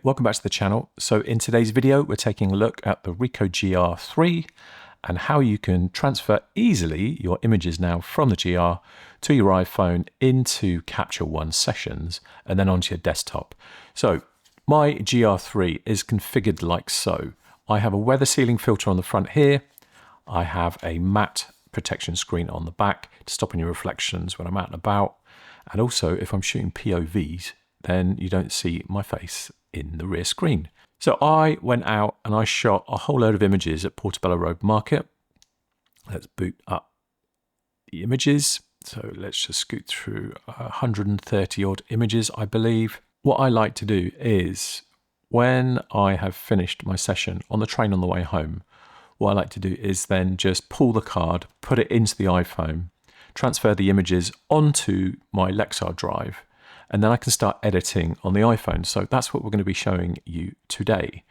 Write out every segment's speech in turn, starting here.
Welcome back to the channel. So in today's video, we're taking a look at the Ricoh GR III and how you can transfer easily your images now from the GR to your iPhone into Capture One sessions and then onto your desktop. So my GR3 is configured like so. I have a weather sealing filter on the front here. I have a matte protection screen on the back to stop any reflections when I'm out and about. And also if I'm shooting POVs, then you don't see my face in the rear screen. So I went out and I shot a whole load of images at Portobello Road Market. Let's boot up the images. So let's just scoot through 130 odd images, I believe. What I like to do is when I have finished my session on the train on the way home, what I like to do is then just pull the card, put it into the iPhone, transfer the images onto my Lexar drive, and then I can start editing on the iPhone. So that's what we're going to be showing you today.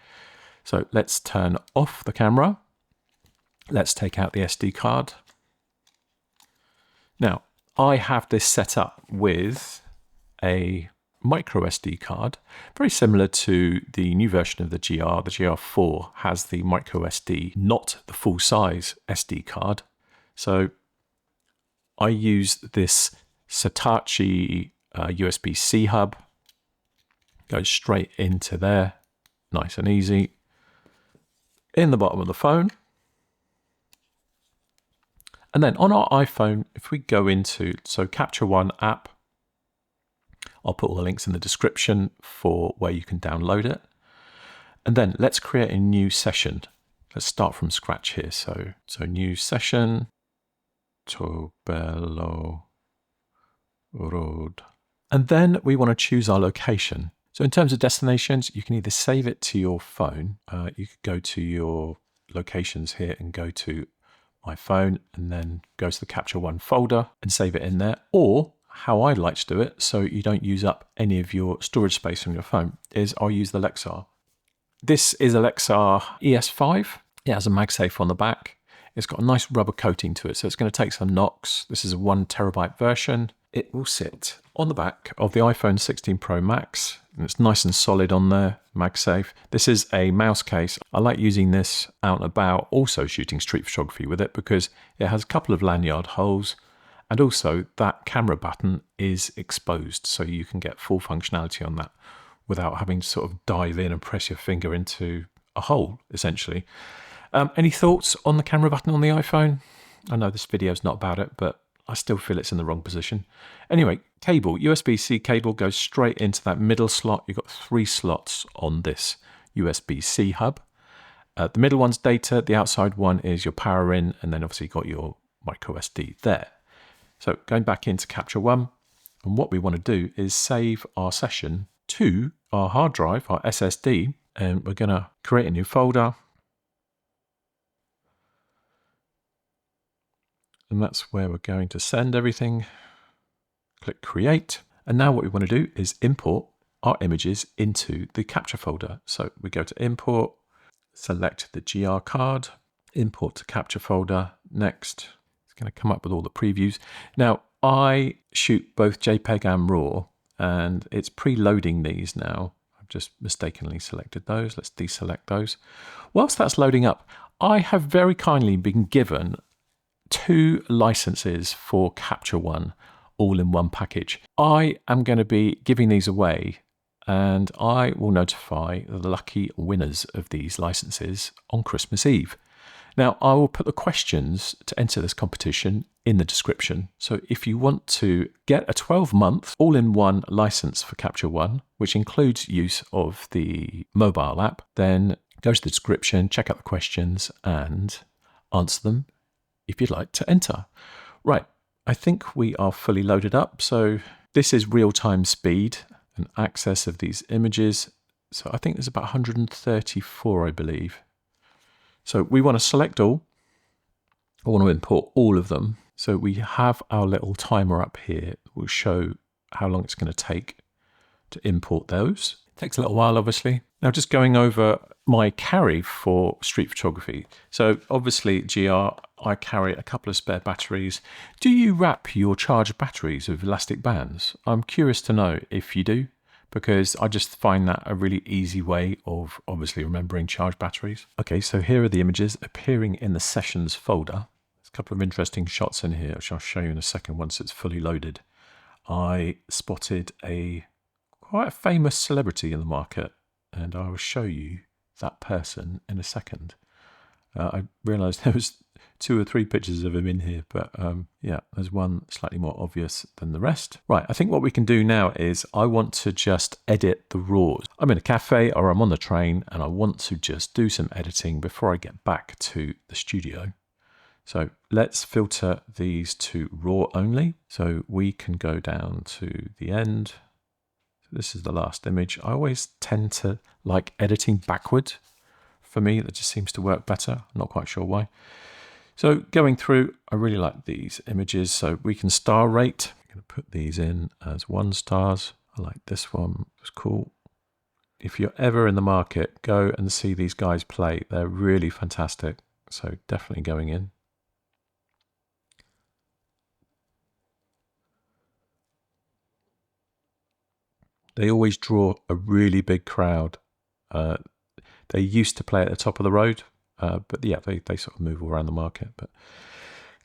So let's turn off the camera. Let's take out the SD card. Now, I have this set up with a micro SD card, very similar to the new version of the GR. The GR4 has the micro SD, not the full size SD card. So I use this Satachi USB-C hub, goes straight into there, nice and easy. In the bottom of the phone. And then on our iPhone, if we go into, so Capture One app, I'll put all the links in the description for where you can download it. And then let's create a new session. Let's start from scratch here. So new session, Portobello Road. And then we want to choose our location. So in terms of destinations, you can either save it to your phone. You could go to your locations here and go to my phone and then go to the Capture One folder and save it in there. Or how I like to do it, so you don't use up any of your storage space on your phone, is I'll use the Lexar. This is a Lexar ES5. It has a MagSafe on the back. It's got a nice rubber coating to it, so it's going to take some knocks. This is a 1 terabyte version. It will sit on the back of the iPhone 16 Pro Max, and it's nice and solid on there, MagSafe. This is a mouse case. I like using this out and about, also shooting street photography with it, because it has a couple of lanyard holes, and also that camera button is exposed, so you can get full functionality on that without having to sort of dive in and press your finger into a hole, essentially. Any thoughts on the camera button on the iPhone? I know this video is not about it, but I still feel it's in the wrong position. Anyway, cable, USB-C cable goes straight into that middle slot. You've got 3 slots on this USB-C hub. The middle one's data, the outside one is your power in, and then obviously you've got your micro SD there. So going back into Capture One, and what we want to do is save our session to our hard drive, our SSD, and we're going to create a new folder. And that's where we're going to send everything. Click Create. And now what we want to do is import our images into the Capture folder. So we go to Import, select the GR card, import to Capture folder. Next, it's going to come up with all the previews. Now, I shoot both JPEG and RAW, and it's preloading these now. I've just mistakenly selected those. Let's deselect those. Whilst that's loading up, I have very kindly been given 2 licenses for Capture One all in one package. I am going to be giving these away, and I will notify the lucky winners of these licenses on Christmas Eve. Now, I will put the questions to enter this competition in the description. So if you want to get a 12-month all-in-one license for Capture One, which includes use of the mobile app, then go to the description, check out the questions and answer them if you'd like to enter. Right, I think we are fully loaded up. So this is real-time speed and access of these images. So I think there's about 134, I believe. So we want to select all. I want to import all of them. So we have our little timer up here that will show how long it's going to take to import those. It takes a little while, obviously. Now just going over my carry for street photography. So obviously GR, I carry a couple of spare batteries. Do you wrap your charged batteries with elastic bands? I'm curious to know if you do, because I just find that a really easy way of obviously remembering charge batteries. Okay, so here are the images appearing in the sessions folder. There's a couple of interesting shots in here, which I'll show you in a second once it's fully loaded. I spotted quite a famous celebrity in the market, and I will show you that person in a second. I realised there was 2 or 3 pictures of him in here, but yeah, there's one slightly more obvious than the rest. Right, I think what we can do now is I want to just edit the RAWs. I'm in a cafe or I'm on the train and I want to just do some editing before I get back to the studio. So let's filter these to RAW only. So we can go down to the end. So this is the last image. I always tend to like editing backward. For me, that just seems to work better. I'm not quite sure why. So going through, I really like these images. So we can star rate. I'm going to put these in as 1 stars. I like this one. It's cool. If you're ever in the market, go and see these guys play. They're really fantastic. So definitely going in. They always draw a really big crowd. They used to play at the top of the road, but yeah, they sort of move all around the market. But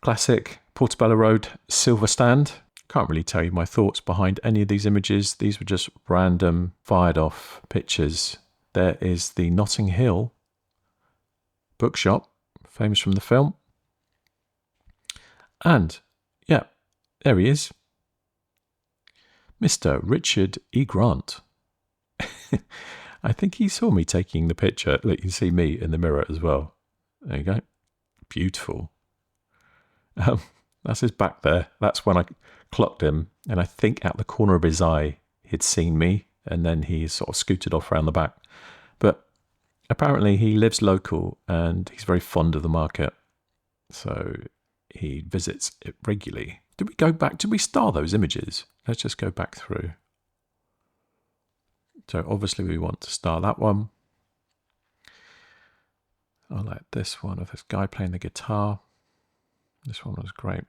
classic Portobello Road silver stand. Can't really tell you my thoughts behind any of these images. These were just random fired off pictures. There is the Notting Hill bookshop, famous from the film. And yeah, there he is. Mr. Richard E. Grant. I think he saw me taking the picture. Look, you can see me in the mirror as well. There you go. Beautiful. That's his back there. That's when I clocked him. And I think at the corner of his eye, he'd seen me. And then he sort of scooted off around the back. But apparently he lives local and he's very fond of the market. So he visits it regularly. Did we go back? Did we star those images? Let's just go back through. So obviously we want to star that one. I like this one of this guy playing the guitar. This one was great.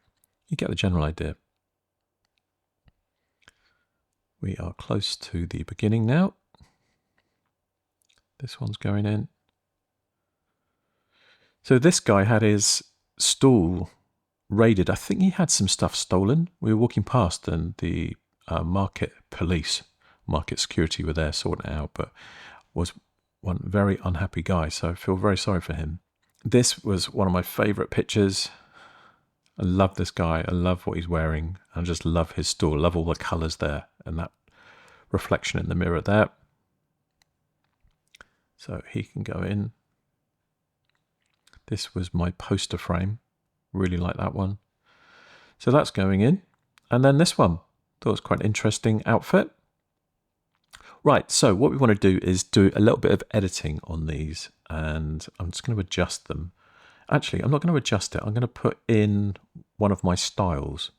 You get the general idea. We are close to the beginning now. This one's going in. So this guy had his stall raided. I think he had some stuff stolen. We were walking past and the market police, market security were there sorting it out, but was one very unhappy guy. So I feel very sorry for him. This was one of my favorite pictures. I love this guy. I love what he's wearing. I just love his stall. I love all the colors there and that reflection in the mirror there. So he can go in. This was my poster frame. Really like that one. So that's going in. And then this one. Thought it was quite an interesting outfit. Right, so what we want to do is do a little bit of editing on these. And I'm just going to adjust them. Actually, I'm not going to adjust it. I'm going to put in one of my styles.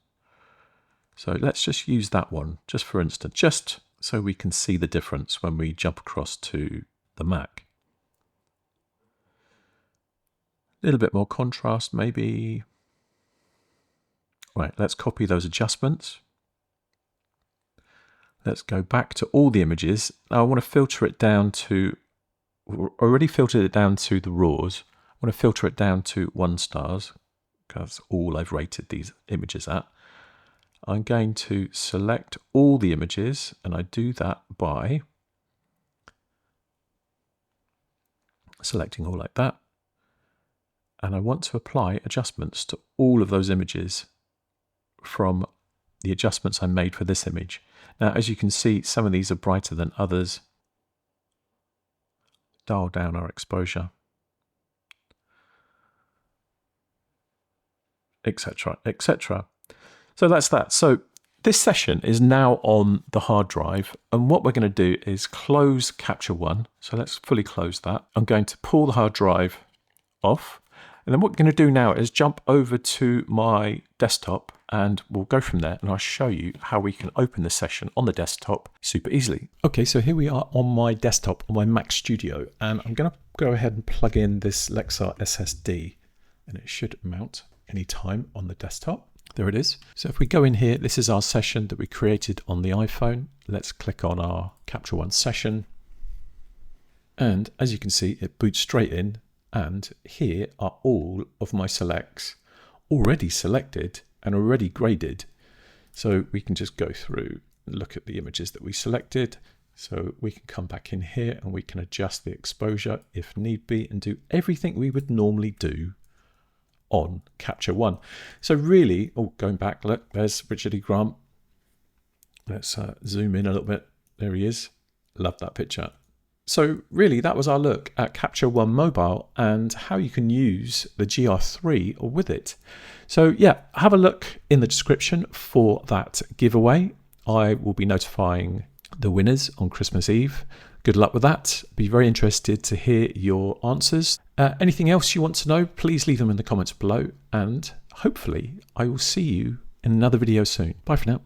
So let's just use that one, just for instance, just so we can see the difference when we jump across to the Mac. A little bit more contrast, maybe. Right, let's copy those adjustments. Let's go back to all the images. Now I want to filter it down to, already filtered it down to the RAWs. I want to filter it down to 1 stars, because that's all I've rated these images at. I'm going to select all the images, and I do that by selecting all like that. And I want to apply adjustments to all of those images from the adjustments I made for this image. Now, as you can see, some of these are brighter than others. Dial down our exposure, etc., etc. So that's that. So this session is now on the hard drive, and what we're going to do is close Capture One. So let's fully close that. I'm going to pull the hard drive off, and then what we're going to do now is jump over to my desktop, and we'll go from there, and I'll show you how we can open the session on the desktop super easily. Okay, so here we are on my desktop on my Mac Studio, and I'm going to go ahead and plug in this Lexar SSD, and it should mount anytime on the desktop. There it is. So if we go in here, this is our session that we created on the iPhone. Let's click on our Capture One session. And as you can see, it boots straight in. And here are all of my selects already selected and already graded. So we can just go through and look at the images that we selected. So we can come back in here and we can adjust the exposure if need be and do everything we would normally do on Capture One. So really, going back, look, there's Richard E. Grant. Let's zoom in a little bit. There he is. Love that picture. So really, that was our look at Capture One Mobile and how you can use the GR3 with it. So yeah, have a look in the description for that giveaway. I will be notifying the winners on Christmas Eve. Good luck with that. Be very interested to hear your answers. Anything else you want to know, please leave them in the comments below. And hopefully I will see you in another video soon. Bye for now.